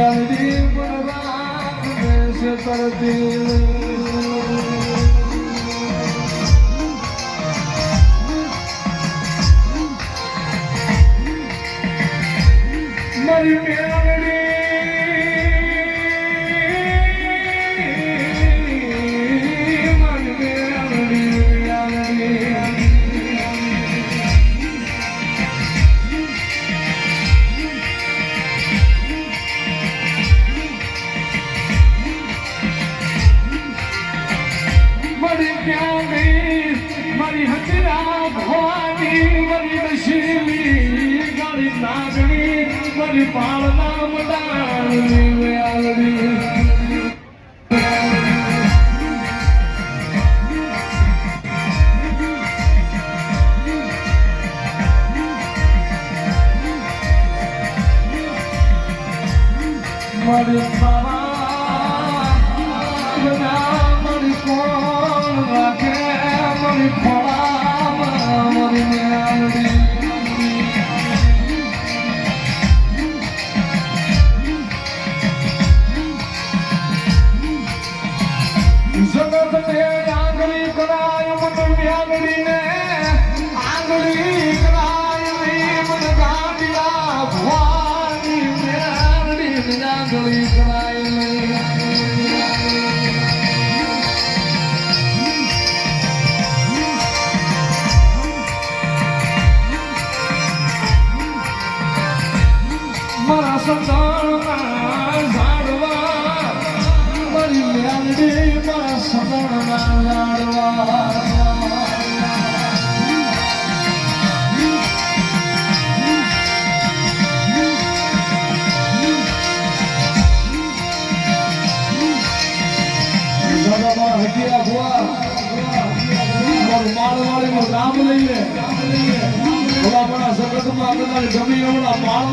મેલડી બરબાદ દેશ કરતી મારી મેલડી મારી હજરા ભવાની મારી નશીલી ગાડી નાગણી મારી પાળના મડાણી મેલડી મારી બાબા મારી કોણ રાખે મારી ખોળા મારી મેલડી જગત ને આંગળી કરાય મન મેલડી ને આંગળી કરાય મન ગાંડિયા ભવાની મેલડી ને આંગળી કરાય મારા સંતાનના ઝાડવા મારી મેલડી મારા સંતાનના ઝાડવા હજીરા ભુવા માળવાળીનું નામ લઈએ ભલા જગતમાં જમીન માળ